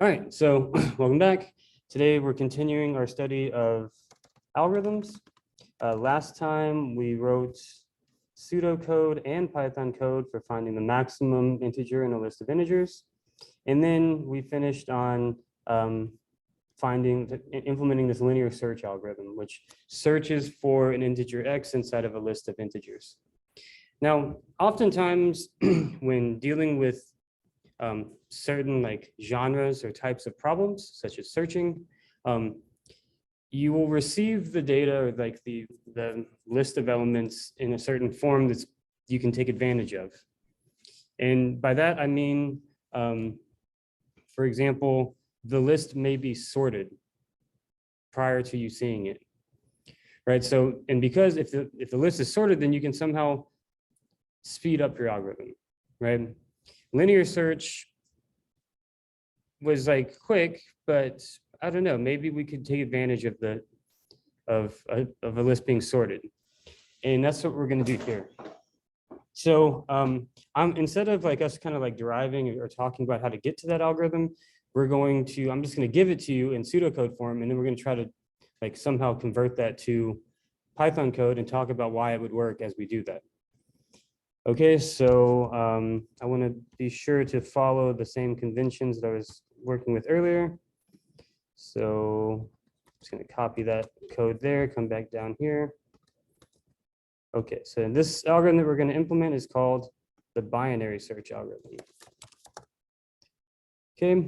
All right, so welcome back. Today we're continuing our study of algorithms. Last time we wrote pseudocode and Python code for finding the maximum integer in a list of integers. And then we finished on implementing this linear search algorithm, which searches for an integer x inside of a list of integers. Now, oftentimes when dealing with certain like genres or types of problems, such as searching, you will receive the data or like the list of elements in a certain form that you can take advantage of. And by that, I mean, for example, the list may be sorted prior to you seeing it, right? So, and because if the list is sorted, then you can somehow speed up your algorithm, right? Linear search was like quick, but I don't know, maybe we could take advantage of a list being sorted. And that's what we're going to do here. So instead of like us kind of like deriving or talking about how to get to that algorithm, I'm just going to give it to you in pseudocode form, and then we're going to try to like somehow convert that to Python code and talk about why it would work as we do that. Okay, so I want to be sure to follow the same conventions that I was working with earlier. So I'm just going to copy that code there, come back down here. Okay, so this algorithm that we're going to implement is called the binary search algorithm. Okay,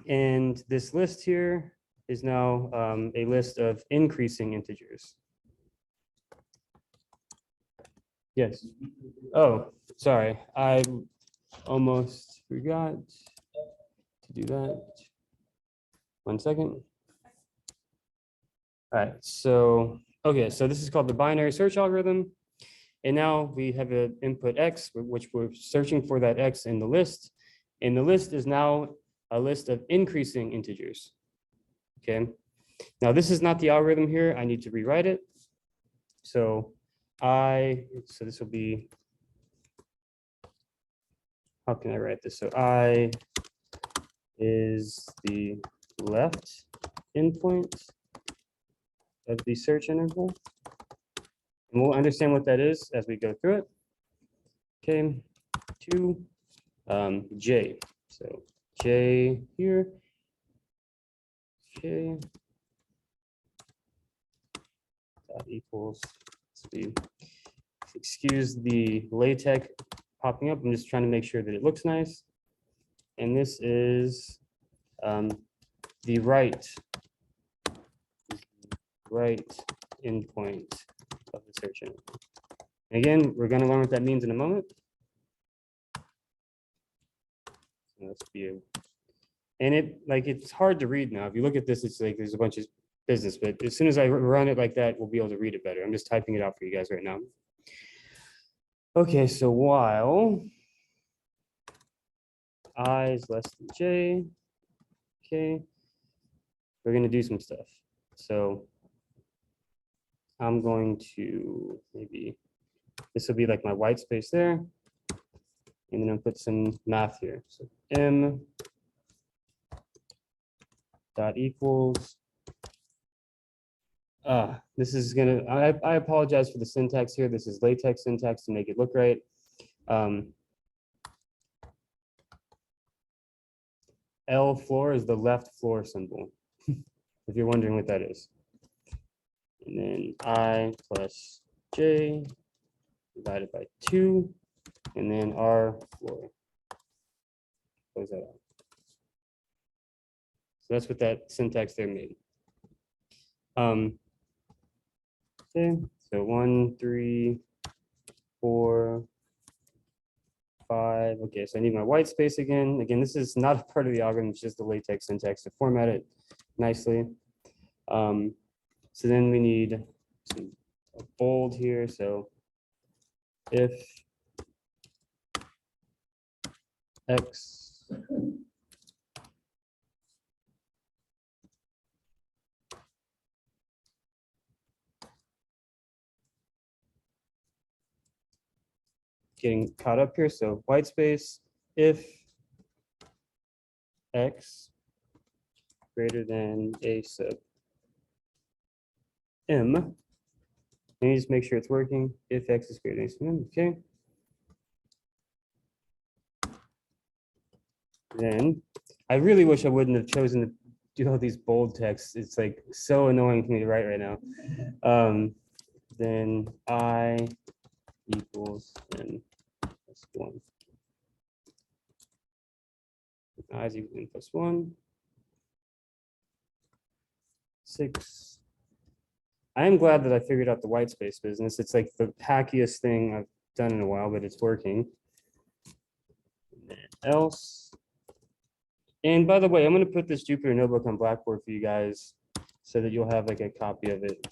and this list here is now a list of increasing integers. Yes. Oh, sorry. I almost forgot to do that. 1 second. All right. So, okay. So this is called the binary search algorithm. And now we have an input X, which we're searching for that X in the list. And the list is now a list of increasing integers. Okay. Now this is not the algorithm here. I need to rewrite it. So this will be, how can I write this? So I is the left endpoint of the search interval. And we'll understand what that is as we go through it. Okay, to J. So J here. Okay. That equals speed. Excuse the LaTeX popping up. I'm just trying to make sure that it looks nice. And this is the right endpoint of the search interval. Again, we're going to learn what that means in a moment. So let's view. And it's hard to read now. If you look at this, it's like there's a bunch of business, but as soon as I run it like that, we'll be able to read it better. I'm just typing it out for you guys right now. Okay, so while I is less than J, okay, we're going to do some stuff. So I'm going to maybe, this will be like my white space there. And then I'll put some math here. So M dot equals, this is gonna, I apologize for the syntax here. This is LaTeX syntax to make it look right. L floor is the left floor symbol, if you're wondering what that is. And then I plus J divided by 2, and then R floor. Close that out. So that's what that syntax there made. Okay, so 1, 3, 4, 5. Okay, so I need my white space again. Again, this is not a part of the algorithm, it's just the LaTeX syntax to format it nicely. So then we need a bold here. So if X getting caught up here. So white space, if x greater than a sub m. Let me just make sure it's working. If x is greater than a sub m, okay. Then I really wish I wouldn't have chosen to do all these bold texts. It's like so annoying for me to write right now. Then I equals n plus 1. I is equal to n plus 1. 6. I am glad that I figured out the white space business. It's like the hackiest thing I've done in a while, but it's working. Else. And by the way, I'm going to put this Jupyter notebook on Blackboard for you guys so that you'll have like a copy of it.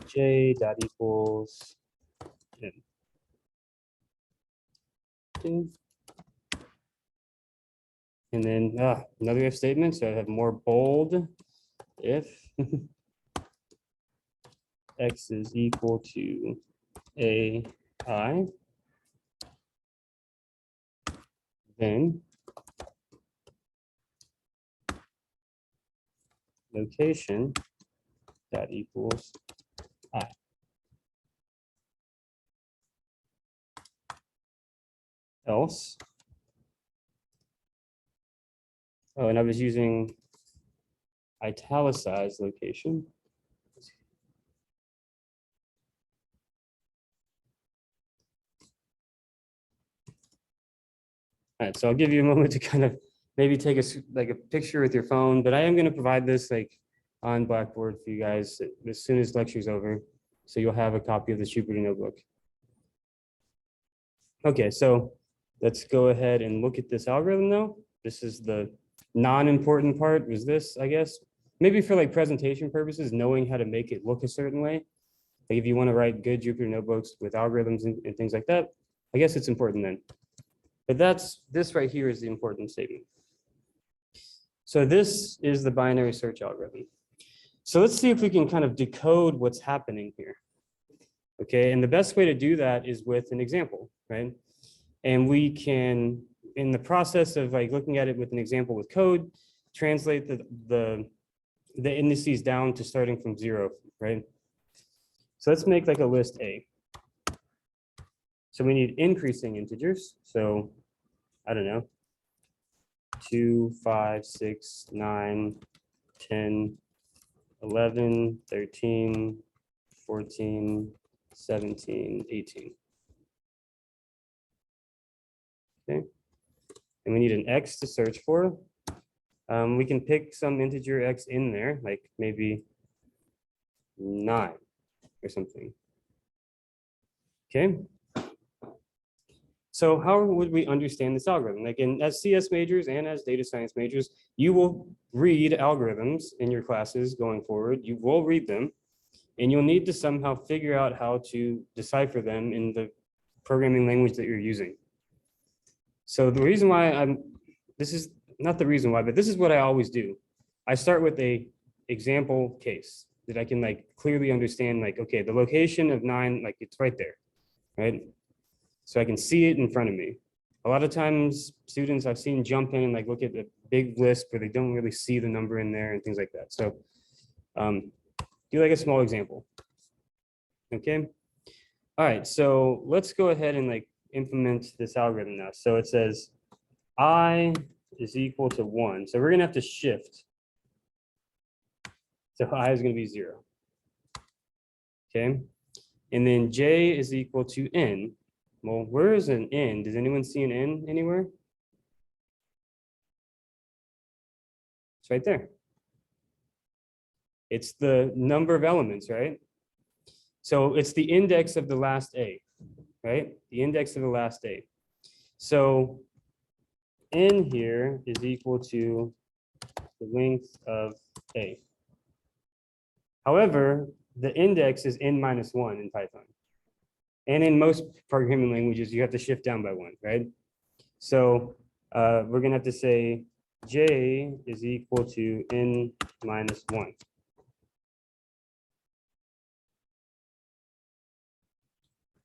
J dot equals n. Okay. And then another if statement. So I have more bold if x is equal to ai, then location dot equals I. Else. Oh, and I was using italicized location. All right, so I'll give you a moment to kind of maybe take a picture with your phone, but I am going to provide this like on Blackboard for you guys as soon as lecture's over, so you'll have a copy of the Jupyter notebook. Okay, so let's go ahead and look at this algorithm now. This is the non-important part, was this, I guess. Maybe for like presentation purposes, knowing how to make it look a certain way. Like if you want to write good Jupyter notebooks with algorithms and things like that, I guess it's important then. But this right here is the important statement. So this is the binary search algorithm. So let's see if we can kind of decode what's happening here. Okay, and the best way to do that is with an example, right? And we can, in the process of like looking at it with an example with code, translate the indices down to starting from 0, right? So let's make like a list A. So we need increasing integers. So I don't know, 2, 5, 6, 9, 10, 11, 13, 14, 17, 18. Okay. And we need an X to search for. We can pick some integer X in there, like maybe 9 or something. Okay. So how would we understand this algorithm? Like as CS majors and as data science majors, you will read algorithms in your classes going forward. You will read them, and you'll need to somehow figure out how to decipher them in the programming language that you're using. So the reason why this is not the reason why, but this is what I always do. I start with a example case that I can like clearly understand, like, okay, the location of 9, like it's right there, right? So I can see it in front of me. A lot of times students I've seen jump in and like look at the big list where they don't really see the number in there and things like that. So do like a small example. Okay. All right, so let's go ahead and like implement this algorithm now. So it says I is equal to 1. So we're gonna have to shift. So I is gonna be 0. Okay. And then J is equal to N. Well, where is an N? Does anyone see an N anywhere? It's right there. It's the number of elements, right? So it's the index of the last A, right? The index of the last A. So N here is equal to the length of A. However, the index is N minus 1 in Python. And in most programming languages, you have to shift down by 1, right? So we're gonna have to say J is equal to N minus 1.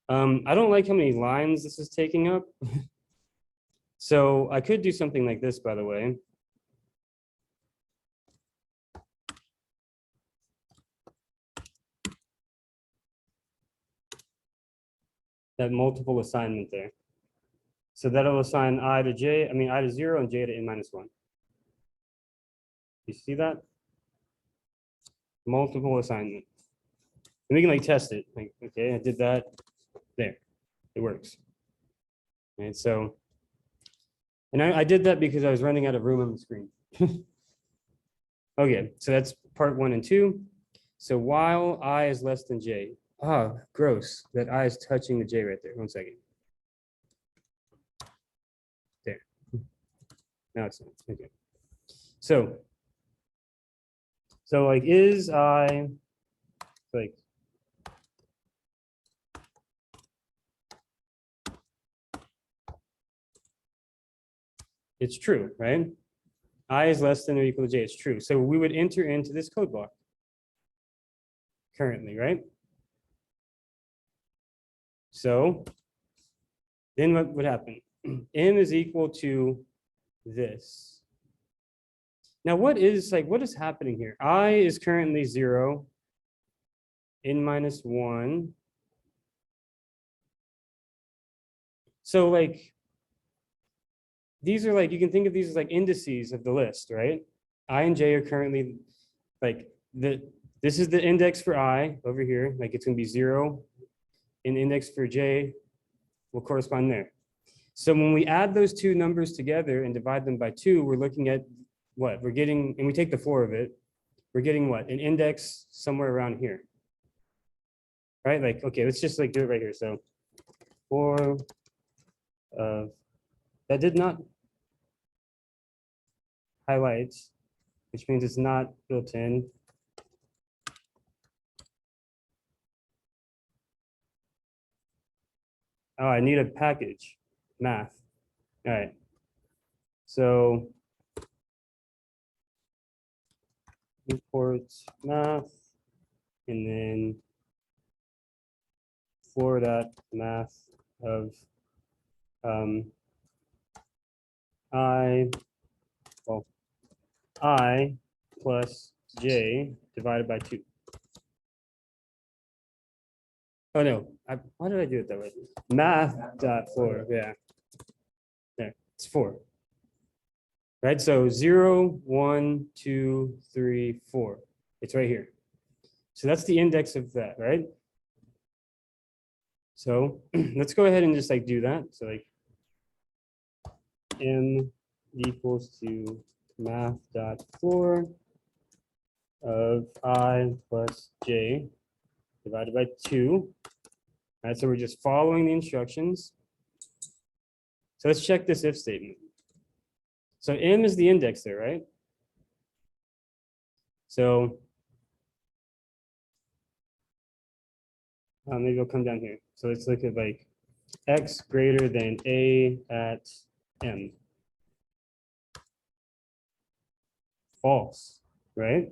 I don't like how many lines this is taking up. So I could do something like this, by the way. that multiple assignment there. So that'll assign I to J, I mean I to 0 and J to n minus 1. You see that? Multiple assignment. And we can like test it. Like, okay, I did that. There, it works. And so, and I did that because I was running out of room on the screen. Okay, so that's part 1 and 2. So while I is less than J, gross, that I is touching the J right there. 1 second. There. Now it's not. Okay. So like is I like it's true, right? I is less than or equal to J. It's true. So we would enter into this code block currently, right? So then what would happen? M is equal to this. Now what is happening here? I is currently 0, n minus 1. So like these are like, you can think of these as like indices of the list, right? I and J are currently like this is the index for I over here, like it's gonna be 0, and the index for J will correspond there. So when we add those two numbers together and divide them by 2, we're looking at what we're getting, and we take the floor of it, we're getting what? An index somewhere around here. Right? Like, okay, let's just like do it right here. So 4 of, that did not highlight, which means it's not built in. Oh, I need a package, math. All right. So import math, and then for that math of I plus J divided by 2. Oh no, why did I do it that way? Math dot 4, yeah. There, it's 4. Right, so 0, 1, 2, 3, 4. It's right here. So that's the index of that, right? So let's go ahead and just like do that. So like M equals to math dot 4 of I plus J divided by 2. All right, so we're just following the instructions. So let's check this if statement. So M is the index there, right? So maybe I'll come down here. So let's look at like X greater than A at M. False, right?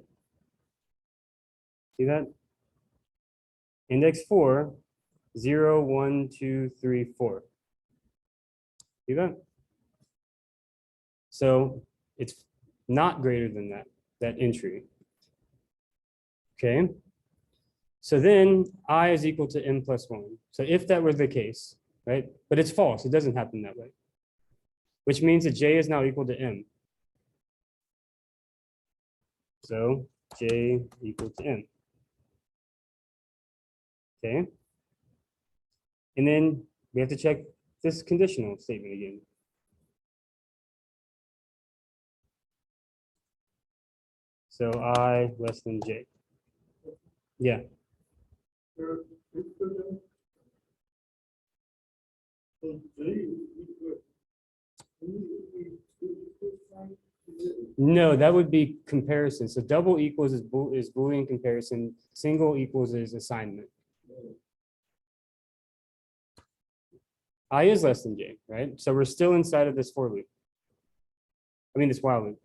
See that? Index 4, 0, 1, 2, 3, 4. See that? So it's not greater than that entry. Okay. So then I is equal to M plus 1. So if that were the case, right? But it's false. It doesn't happen that way. Which means that J is now equal to M. So J equal to M. Okay. And then we have to check this conditional statement again. So I less than J. Yeah. No, that would be comparison. So double equals is Boolean comparison. Single equals is assignment. I is less than J, right? So we're still inside of this for loop. I mean, this while loop.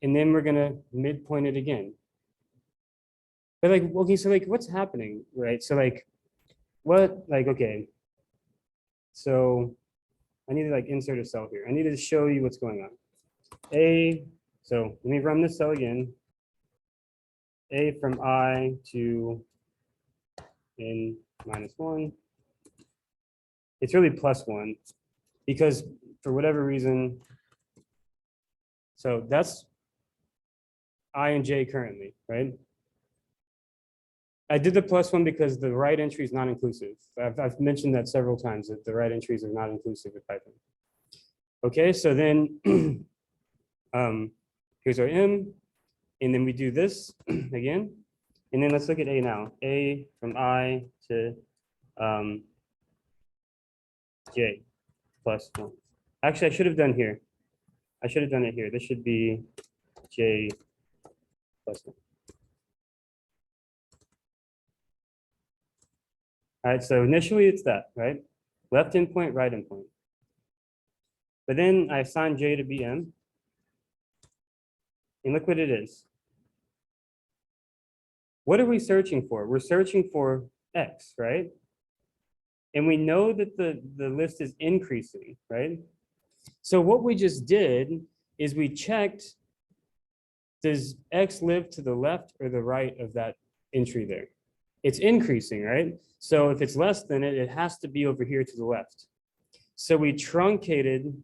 And then we're gonna midpoint it again. But like, okay, so like what's happening, right? So like, okay. So I need to like insert a cell here. I need to show you what's going on. So let me run this cell again. A from I to N minus 1. It's really plus 1 because for whatever reason, so that's I and j currently, right? I did the plus 1 because the right entry is not inclusive. I've mentioned that several times that the right entries are not inclusive with Python. Okay, so then here's our m, and then we do this again. And then let's look at a now. A from I to j plus 1. Actually, I should have done here. I should have done it here. This should be j plus 1. All right, so initially it's that, right? Left endpoint, right endpoint. But then I assign j to be m. And look what it is. What are we searching for? We're searching for x, right? And we know that the list is increasing, right? So what we just did is we checked, does x live to the left or the right of that entry there? It's increasing, right? So if it's less than it, it has to be over here to the left. So we truncated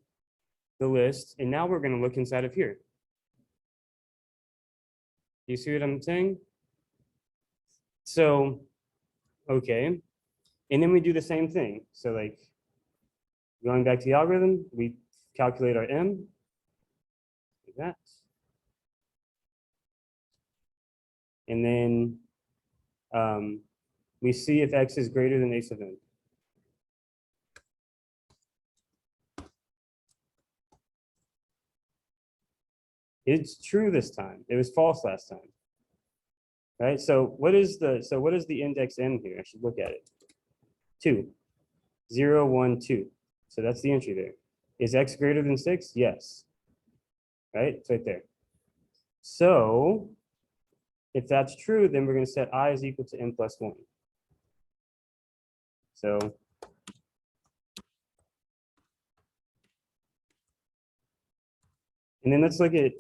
the list, and now we're going to look inside of here. Do you see what I'm saying? So, okay. And then we do the same thing. So like going back to the algorithm, we calculate our m, like that. And then we see if x is greater than a sub n. It's true this time. It was false last time. Right? So what is the index m here? I should look at it. 2. 0, 1, 2. So that's the entry there. Is x greater than 6? Yes. Right? It's right there. So if that's true, then we're going to set I is equal to n plus 1. So and then let's look at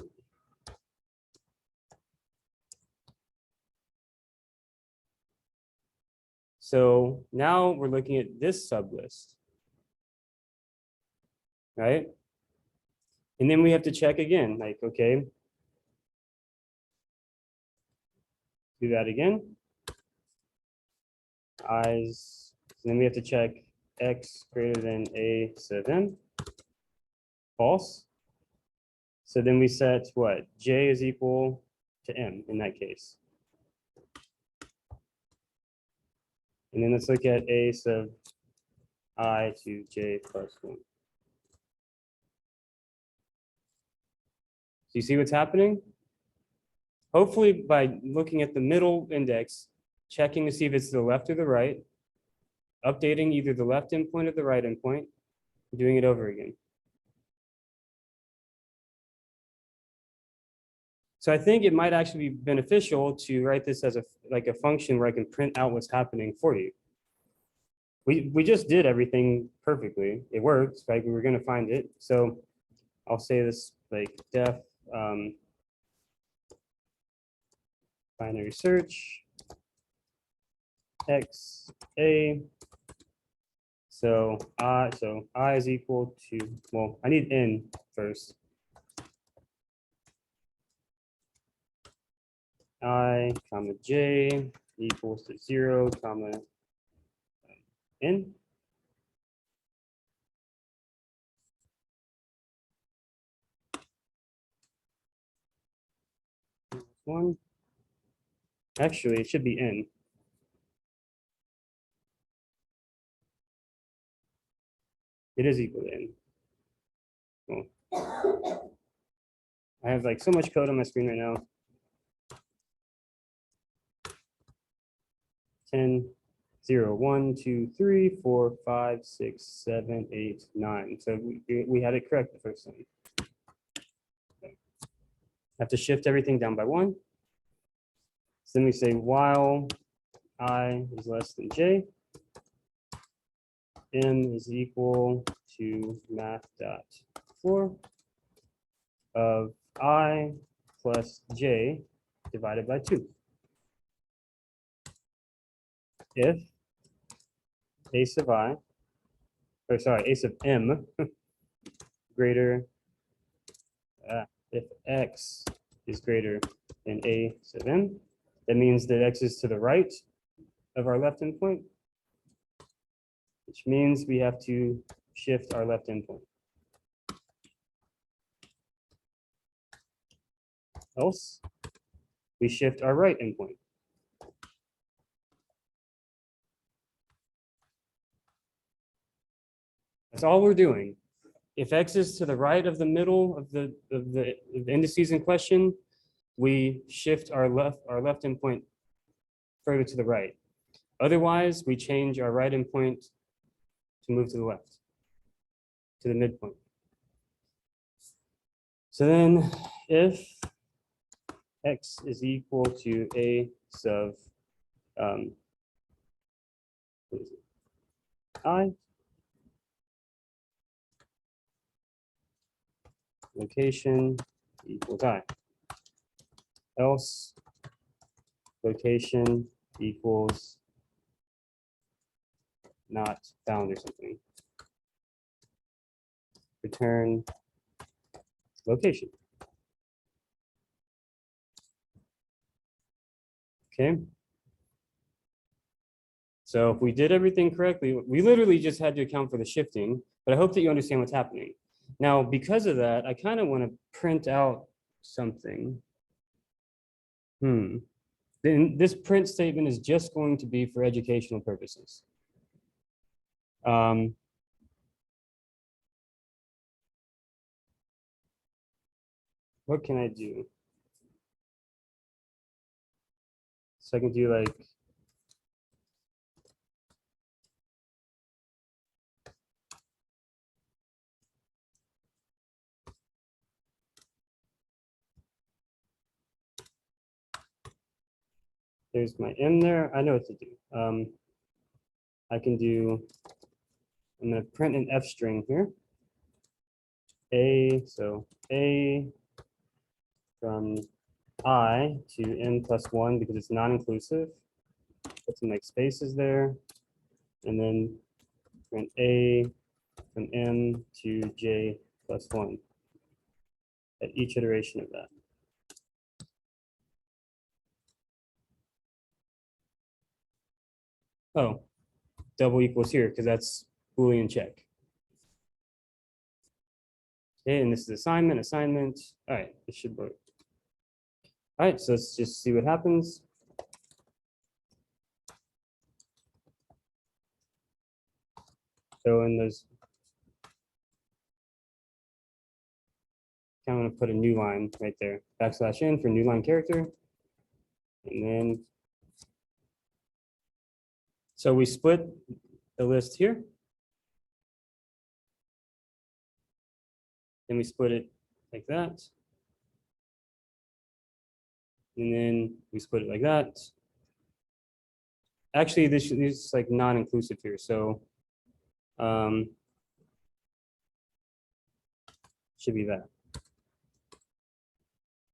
so now we're looking at this sublist. Right? And then we have to check again, like, okay, do that again. I's, then we have to check x greater than a sub n, false. So then we set what? J is equal to m in that case. And then let's look at a sub I to j plus 1. So you see what's happening? Hopefully by looking at the middle index, checking to see if it's to the left or the right, updating either the left endpoint or the right endpoint, doing it over again. So I think it might actually be beneficial to write this as a function where I can print out what's happening for you. We just did everything perfectly. It works, right? We were going to find it. So I'll say this like def binary search x a. So I is equal to, well, I need n first. I comma j equals to 0 comma n. One. Actually, it should be n. It is equal to n. Well, I have like so much code on my screen right now. 10, 0, 1, 2, 3, 4, 5, 6, 7, 8, 9. So we had it correct the first time. Okay. Have to shift everything down by 1. So then we say while I is less than j, m is equal to math.for of I plus j divided by 2. If a sub I, or sorry, a sub m greater, if x is greater than a sub m, that means that x is to the right of our left endpoint, which means we have to shift our left endpoint. Else, we shift our right endpoint. That's all we're doing. If x is to the right of the middle of the indices in question, we shift our left endpoint further to the right. Otherwise, we change our right endpoint to move to the left, to the midpoint. So then if x is equal to a sub I, location equals I, else location equals not found or something. Return location. Okay. So if we did everything correctly, we literally just had to account for the shifting, but I hope that you understand what's happening. Now, because of that, I kind of want to print out something. Then this print statement is just going to be for educational purposes. What can I do? So I can do like, there's my M there. I know what to do. I can do, I'm going to print an F string here. So A from I to n plus 1 because it's non-inclusive. Put some like spaces there. And then print A from m to j plus 1 at each iteration of that. Oh, double equals here because that's Boolean check. Okay, and this is assignment. All right, this should work. All right, so let's just see what happens. So in those, I'm going to put a new line right there, \n for new line character. And then, so we split the list here. Then we split it like that. And then we split it like that. Actually, this is like non-inclusive here. So should be that.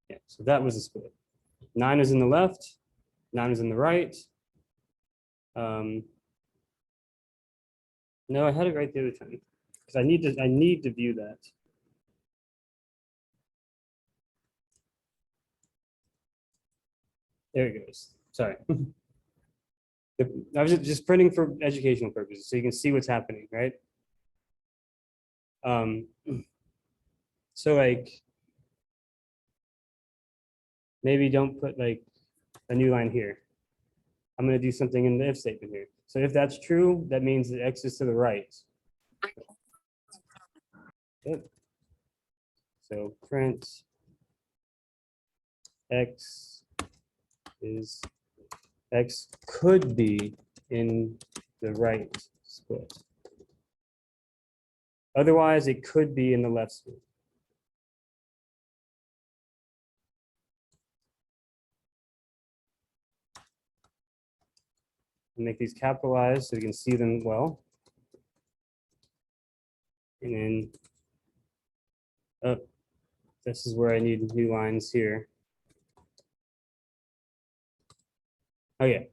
Yeah, so that was the split. 9 is in the left, 9 is in the right. No, I had it right the other time because I need to view that. There it goes. Sorry. I was just printing for educational purposes, so you can see what's happening, right? So like, maybe don't put like a new line here. I'm going to do something in the if statement here. So if that's true, that means that x is to the right. Good. So print x could be in the right split. Otherwise, it could be in the left split. Make these capitalized so you can see them well. And then, oh, this is where I need new lines here. Oh yeah.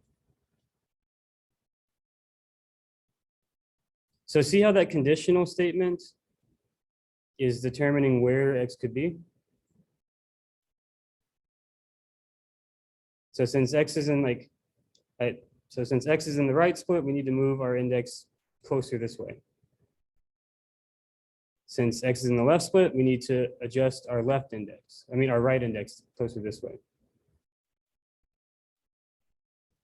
So see how that conditional statement is determining where X could be? So since X is in like, so since X is in the right split, we need to move our index closer this way. Since X is in the left split, we need to adjust our left index. I mean, our right index closer this way.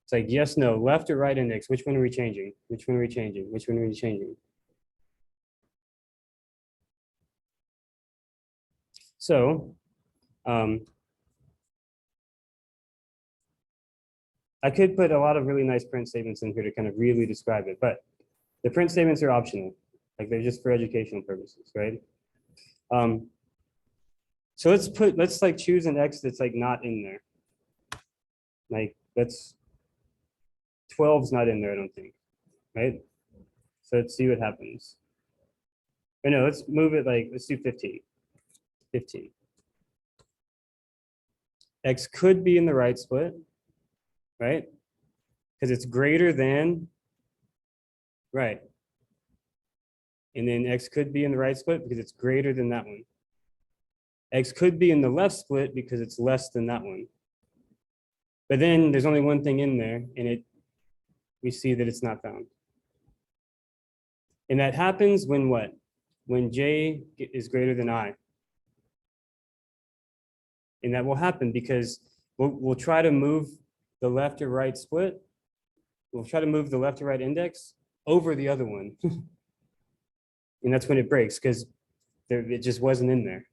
It's like, yes, no, left or right index, which one are we changing? Which one are we changing? Which one are we changing? So I could put a lot of really nice print statements in here to kind of really describe it, but the print statements are optional. Like they're just for educational purposes, right? So let's like choose an X that's like not in there. Like let's 12's not in there, I don't think, right? So let's see what happens. Or no, let's move it like, let's do 15. 15. X could be in the right split, right? Because it's greater than, right. And then X could be in the right split because it's greater than that one. X could be in the left split because it's less than that one. But then there's only one thing in there and we see that it's not found. And that happens when what? When J is greater than I. And that will happen because we'll try to move the left or right split. We'll try to move the left or right index over the other one. And that's when it breaks because it just wasn't in there.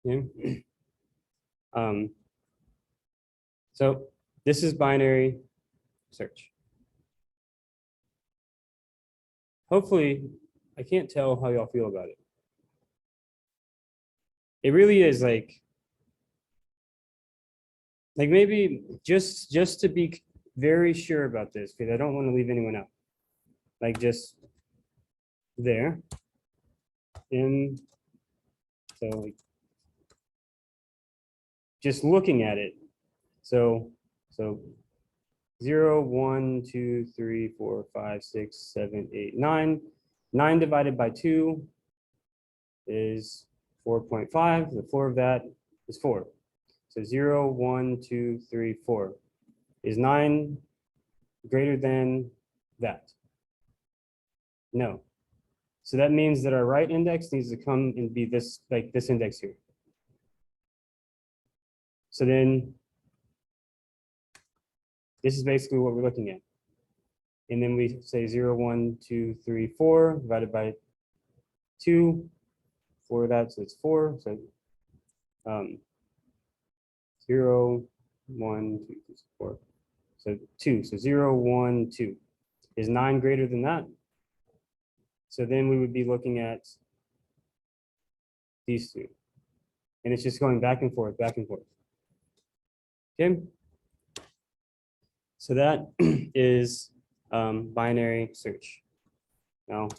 Yeah. So this is binary search. Hopefully, I can't tell how y'all feel about it. It really is like maybe just to be very sure about this, because I don't want to leave anyone out. Like just there. And so like just looking at it. So 0, 1, 2, 3, 4, 5, 6, 7, 8, 9. 9 divided by 2 is 4.5. The floor of that is 4. So 0, 1, 2, 3, 4. Is 9 greater than that? No. So that means that our right index needs to come and be this, like this index here. So then this is basically what we're looking at. And then we say 0, 1, 2, 3, 4 divided by 2 for that, so it's 4. So 0, 1, 2, 3, 4. So 2. So 0, 1, 2. Is 9 greater than that? So then we would be looking at these two. And it's just going back and forth, back and forth. Okay. So that is binary search. Now,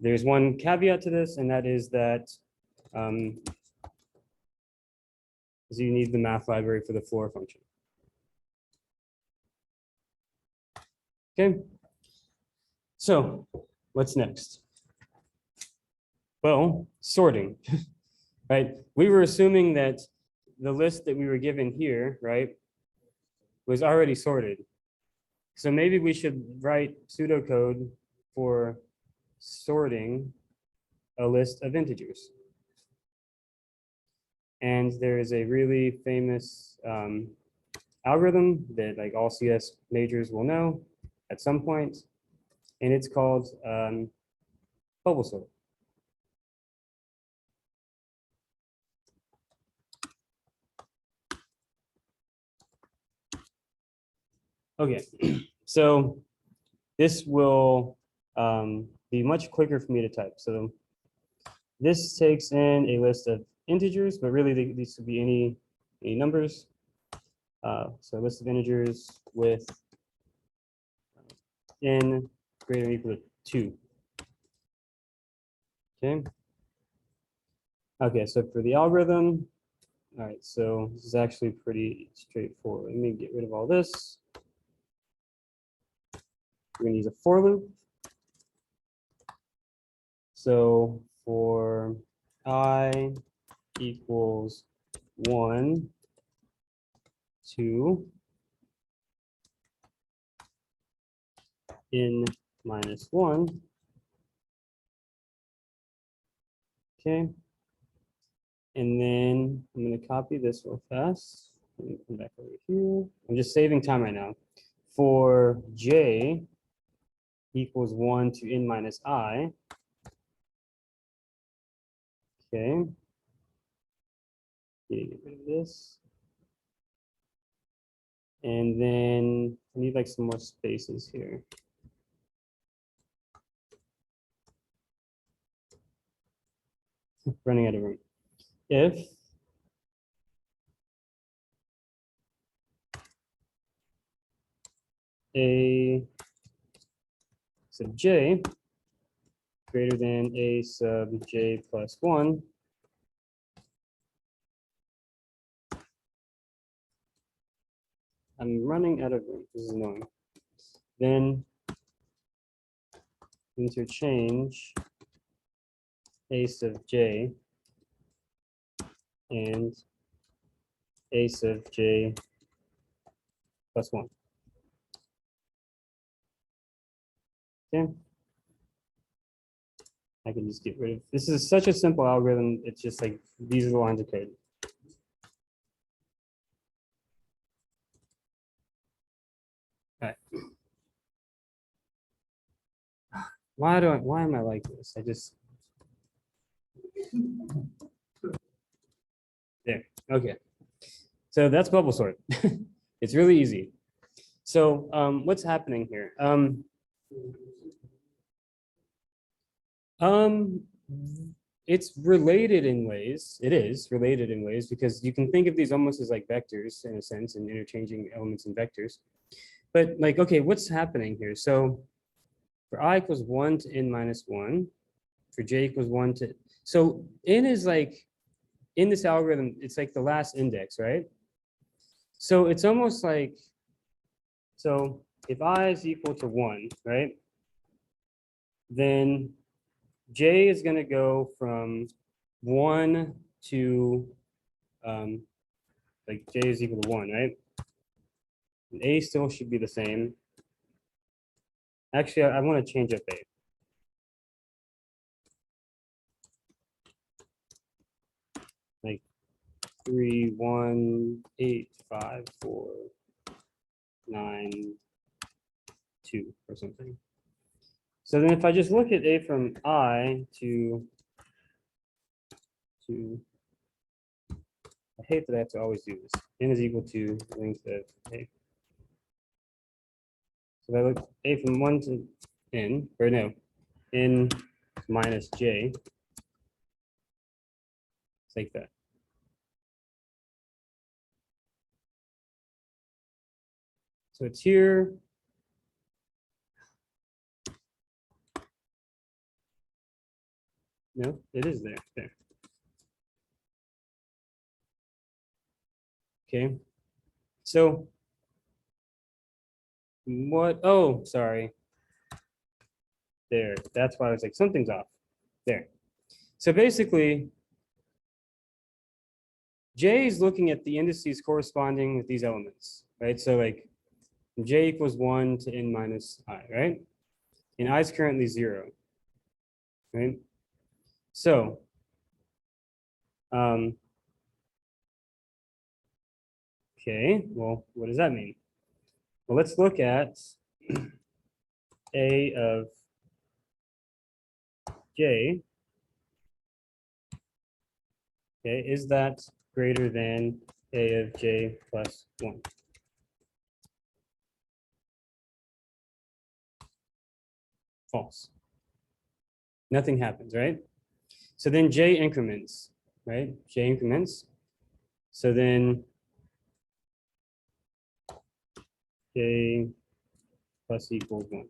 there's one caveat to this, and that is that you need the math library for the floor function. Okay. So what's next? Well, sorting, right? We were assuming that the list that we were given here, right, was already sorted. So maybe we should write pseudocode for sorting a list of integers. And there is a really famous algorithm that like all CS majors will know at some point, and it's called bubble sort. Okay, so this will be much quicker for me to type. So this takes in a list of integers, but really these could be any numbers. So a list of integers with n greater than or equal to 2. Okay. Okay, so for the algorithm, all right, so this is actually pretty straightforward. Let me get rid of all this. We're going to use a for loop. So for I equals 1, 2, n minus 1. Okay. And then I'm going to copy this real fast. Let me come back over here. I'm just saving time right now. For j equals 1 to n minus I. Okay. Get rid of this. And then I need like some more spaces here. Running out of room. If a sub j greater than a sub j plus 1, I'm running out of room. This is annoying. Then interchange a sub j and a sub j plus 1. Okay. I can just get rid of this. Is such a simple algorithm. It's just like these are the lines of code. All right. Why am I like this? I just there. Okay. So that's bubble sort. It's really easy. So what's happening here? It's related in ways. It is related in ways because you can think of these almost as like vectors in a sense and interchanging elements in vectors. But like, okay, what's happening here? So for I equals 1 to n minus 1, for j equals 1 to, so n is like, in this algorithm, it's like the last index, right? So it's almost like, so if I is equal to 1, right? Then j is going to go from 1 to, like j is equal to 1, right? And a still should be the same. Actually, I want to change up a. Like 3, 1, 8, 5, 4, 9, 2 or something. So then if I just look at a from I to, I hate that I have to always do this. N is equal to length of a. So if I look a from 1 to n, or no, n minus j, it's like that. So it's here. No, it is there. There. Okay. So what? Oh, sorry. There. That's why I was like, something's off. There. So basically, J is looking at the indices corresponding with these elements, right? So like j equals 1 to n minus I, right? And I is currently 0, right? So okay, well, what does that mean? Well, let's look at a of j. Okay, is that greater than a of j plus 1? False. Nothing happens, right? So then j increments, right? J increments. So then j plus equals 1.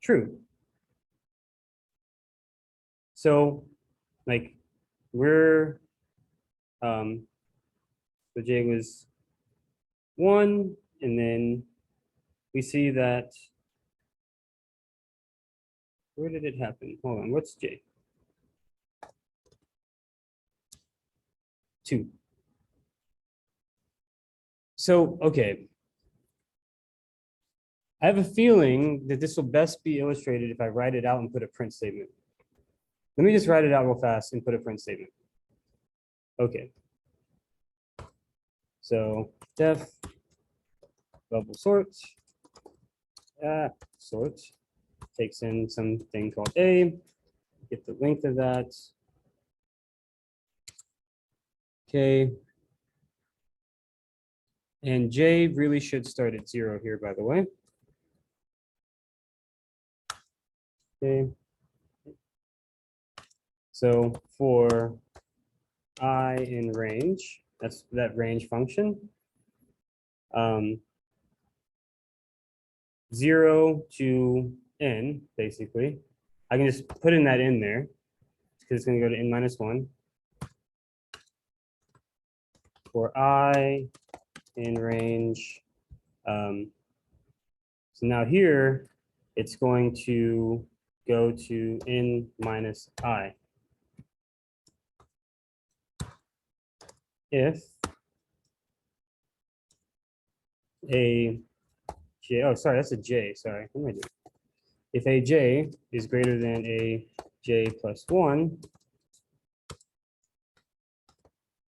True. So like we're so j was 1, and then we see that Where did it happen? Hold on, what's J? 2. So, okay. I have a feeling that this will best be illustrated if I write it out and put a print statement. Let me just write it out real fast and put a print statement. Okay. So def bubble sort, sort takes in something called A, get the length of that. Okay. And J really should start at 0 here, by the way. Okay. So for I in range, that's that range function. 0 to n, basically. I can just put in that in there because it's going to go to n minus 1. For I in range. So now here, it's going to go to n minus I. If a j, oh, sorry, that's a j, sorry. What am I doing? If a j is greater than a j plus 1,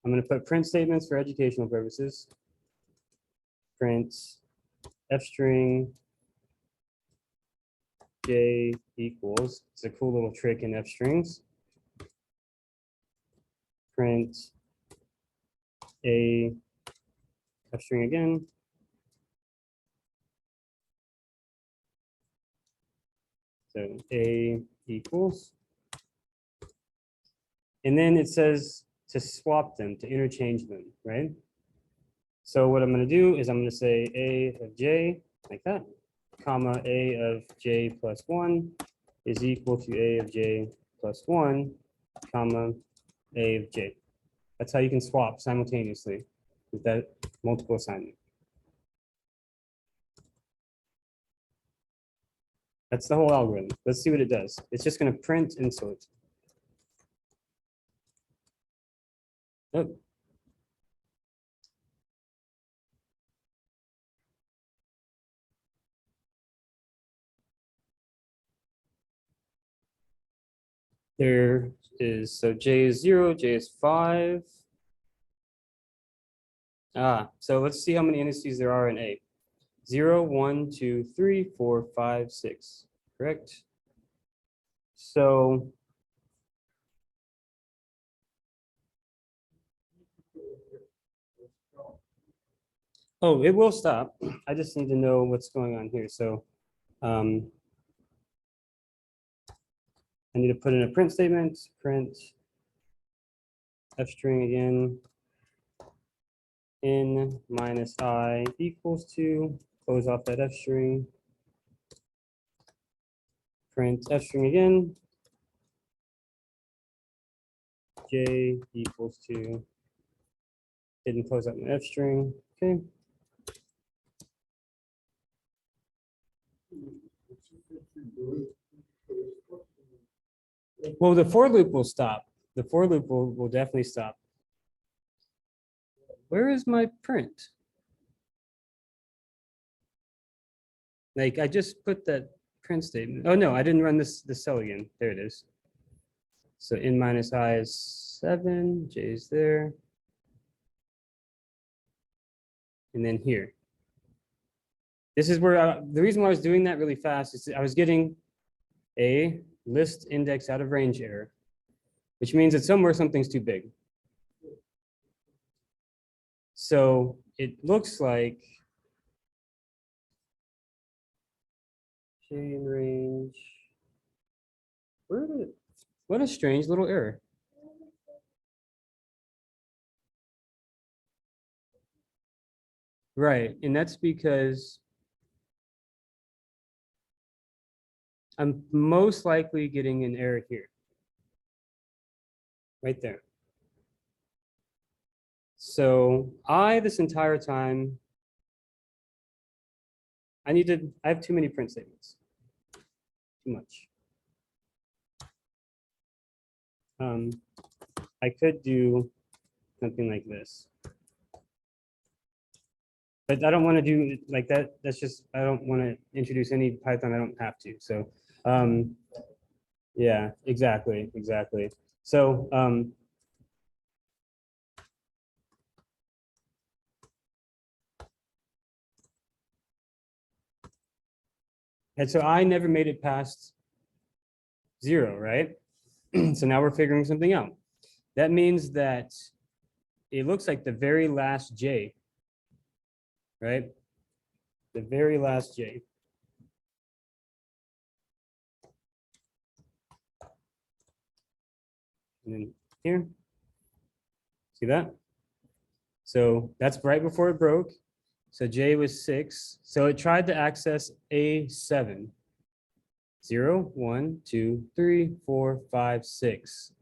I'm going to put print statements for educational purposes. Print f string j equals, it's a cool little trick in f strings. Print a f string again. So a equals. And then it says to swap them, to interchange them, right? So what I'm going to do is I'm going to say a of j, like that, comma a of j plus 1 is equal to a of j plus 1, comma a of j. That's how you can swap simultaneously with that multiple assignment. That's the whole algorithm. Let's see what it does. It's just going to print and sort. Oh. There is, so j is 0, j is 5. So let's see how many indices there are in A. 0, 1, 2, 3, 4, 5, 6, correct? So oh, it will stop. I just need to know what's going on here. So I need to put in a print statement, print f string again, n minus I equals 2, close off that f string, print f string again, j equals 2, didn't close out my f string, okay. Well, the for loop will stop. The for loop will definitely stop. Where is my print? Like I just put that print statement. Oh no, I didn't run this cell again. There it is. So n minus I is 7, j is there. And then here. This is where the reason why I was doing that really fast is I was getting a list index out of range error, which means that somewhere something's too big. So it looks like chain range. Where did it? What a strange little error. Right, and that's because I'm most likely getting an error here. Right there. So this entire time, I have too many print statements. Too much. um, I could do something like this. But I don't want to do it like that. That's just, I don't want to introduce any Python. I don't have to. So yeah, exactly, exactly. So and so I never made it past 0, right? So now we're figuring something out. That means that it looks like the very last J, right? The very last J. And then here, see that? So that's right before it broke. So J was 6. So it tried to access A7. 0, 1, 2, 3, 4, 5, 6.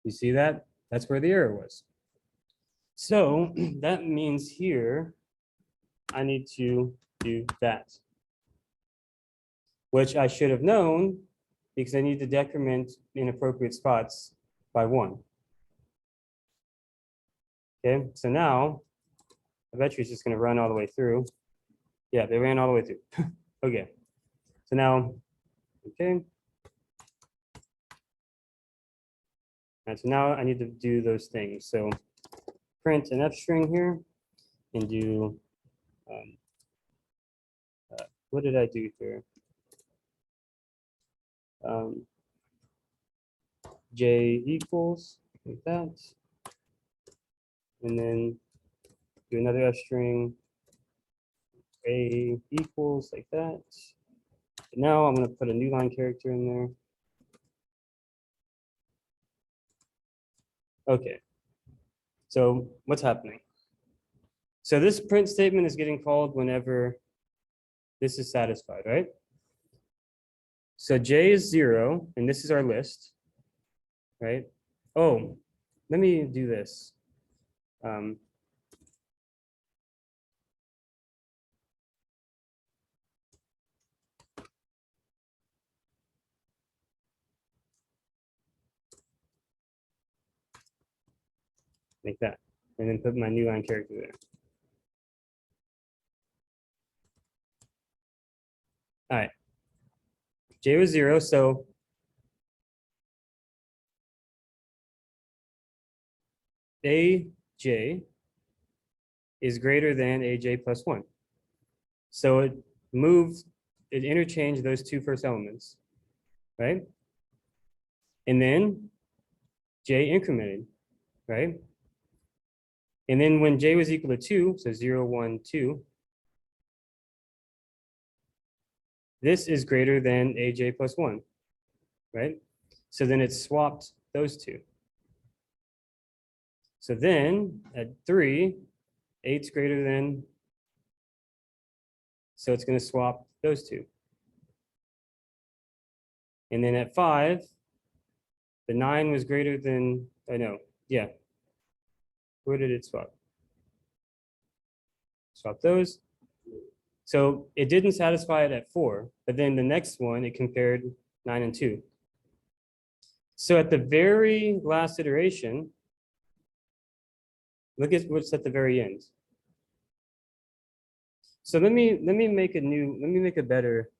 You see that? That's where the error was. So that means here, I need to do that, which I should have known because I need to decrement in appropriate spots by 1. Okay, so now I bet you it's just going to run all the way through. Yeah, they ran all the way through. Okay, so now, okay. And so now I need to do those things. So print an F string here and do, what did I do here? J equals like that. And then do another F string, A equals like that. And now I'm going to put a new line character in there. Okay, so what's happening? So this print statement is getting called whenever this is satisfied, right? So J is 0, and this is our list, right? Oh, let me do this. Like that, and then put my new line character there. All right, J was 0, so AJ is greater than AJ plus 1. So it moved, it interchanged those two first elements, right? And then J incremented, right? And then when J was equal to 2, so 0, 1, 2, this is greater than AJ plus 1, right? So then it swapped those two. So then at 3, 8's greater than, so it's going to swap those two. And then at 5, the 9 was greater than, I know, yeah. Where did it swap? Swap those. So it didn't satisfy it at 4, but then the next one, it compared 9 and 2. So at the very last iteration, look at what's at the very end. So let me make a better.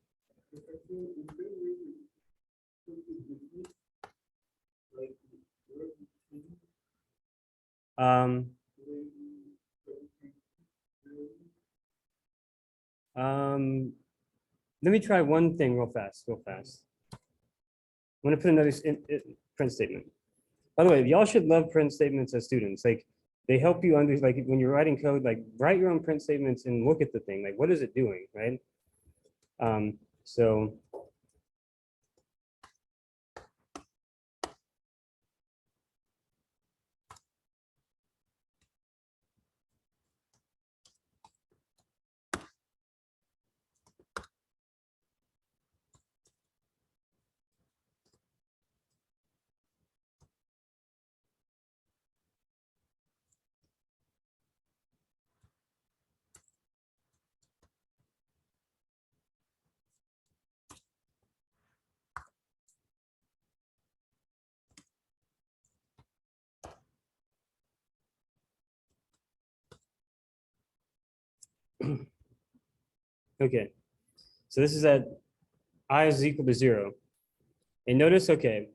Um, let me try one thing real fast. I'm gonna put another print statement. By the way, y'all should love print statements as students. Like they help you like when you're writing code, like write your own print statements and look at the thing. Like what is it doing, right? So Okay, so this is at I is equal to 0. And notice, okay,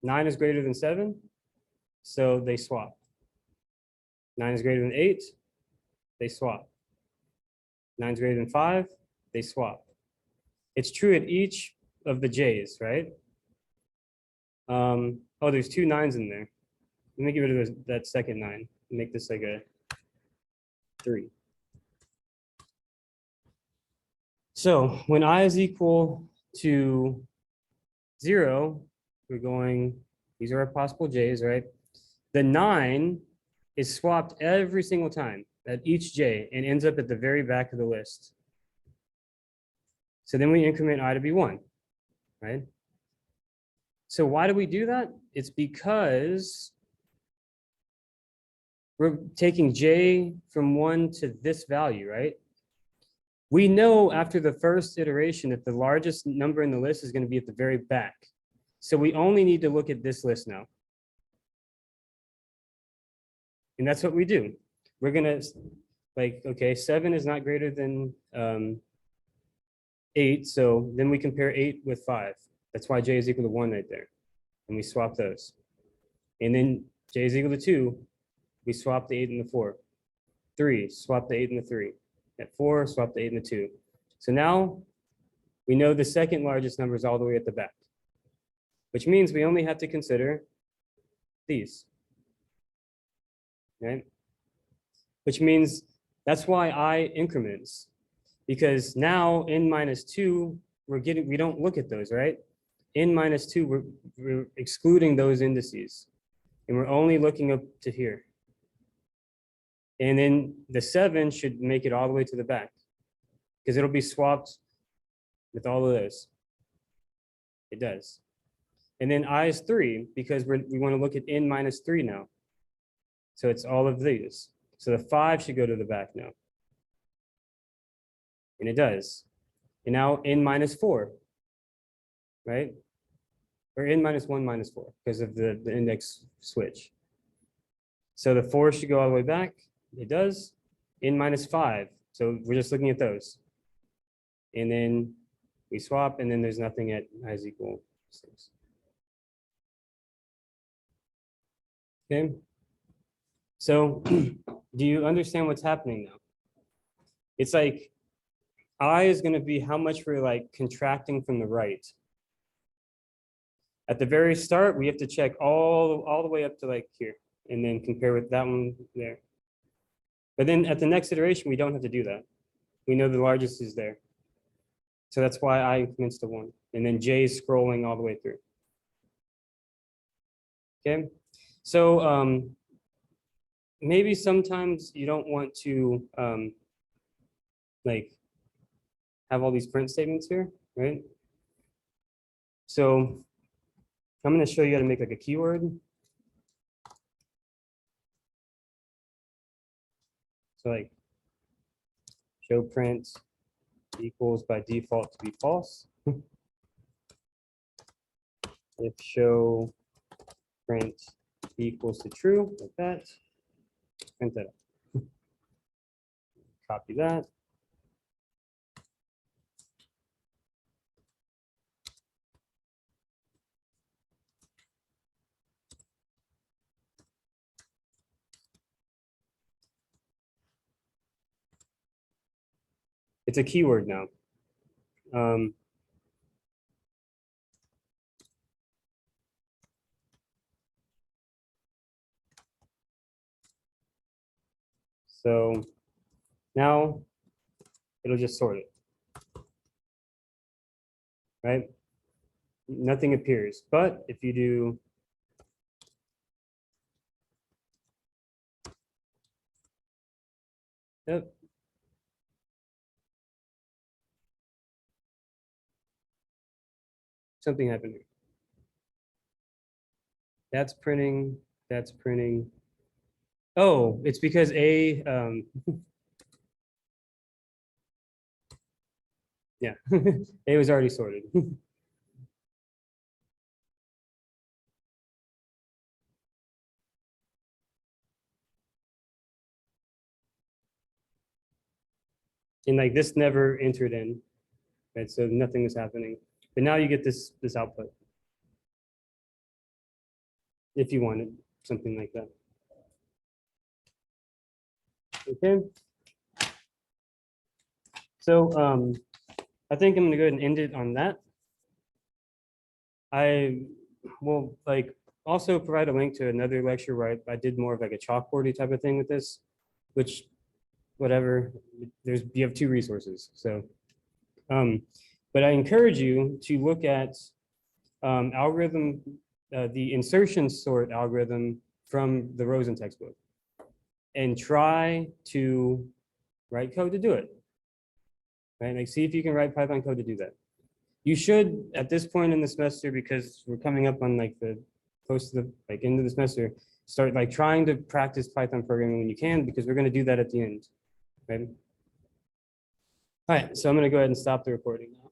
9 is greater than 7, so they swap. 9 is greater than 8, they swap. 9 is greater than 5, they swap. It's true at each of the j's, right? Oh, there's 2 9s in there. Let me get rid of that second 9. Make this like a 3. So when I is equal to 0, we're going, these are our possible j's, right? The 9 is swapped every single time at each j and ends up at the very back of the list. So then we increment I to be 1, right? So why do we do that? It's because we're taking j from 1 to this value, right? We know after the first iteration that the largest number in the list is going to be at the very back. So we only need to look at this list now. And that's what we do. We're going to, like, okay, 7 is not greater than 8. So then we compare 8 with 5. That's why j is equal to 1 right there. And we swap those. And then j is equal to 2. We swap the 8 and the 4. 3, swap the 8 and the 3. At 4, swap the 8 and the 2. So now we know the second largest number is all the way at the back, which means we only have to consider these, right? Which means that's why I increments, because now n minus 2, we don't look at those, right? N minus 2, we're excluding those indices, and we're only looking up to here. And then the 7 should make it all the way to the back, because it'll be swapped with all of those. It does. And then I is 3, because we want to look at n minus 3 now. So it's all of these. So the 5 should go to the back now. And it does. And now n minus 4, right? Or n minus 1 minus 4, because of the index switch. So the 4 should go all the way back. It does. N minus 5. So we're just looking at those. And then we swap, and then there's nothing at I is equal 6. Okay. So do you understand what's happening now? It's like I is going to be how much we're like contracting from the right. At the very start, we have to check all the way up to like here, and then compare with that one there. But then at the next iteration, we don't have to do that. We know the largest is there. So that's why I increments to 1. And then j is scrolling all the way through. Okay. So maybe sometimes you don't want to like have all these print statements here, right? So I'm going to show you how to make like a keyword. So like show print equals by default to be false. If show print equals to true, like that, print that up. Copy that. It's a keyword now. So now it'll just sort it, right? Nothing appears, but if you do yep, something happened here. That's printing, that's printing. Oh, it's because A, yeah, A was already sorted. And like this never entered in, right? So nothing was happening. But now you get this output if you wanted something like that. Okay. So I think I'm gonna go ahead and end it on that. I will like also provide a link to another lecture where I did more of like a chalkboardy type of thing with this, which whatever, you have two resources. So, but I encourage you to look at algorithm, the insertion sort algorithm from the Rosen textbook and try to write code to do it. Right? Like see if you can write Python code to do that. You should at this point in the semester, because we're coming up on like the close to the like end of the semester, start like trying to practice Python programming when you can, because we're going to do that at the end. Right? All right, so I'm going to go ahead and stop the recording now.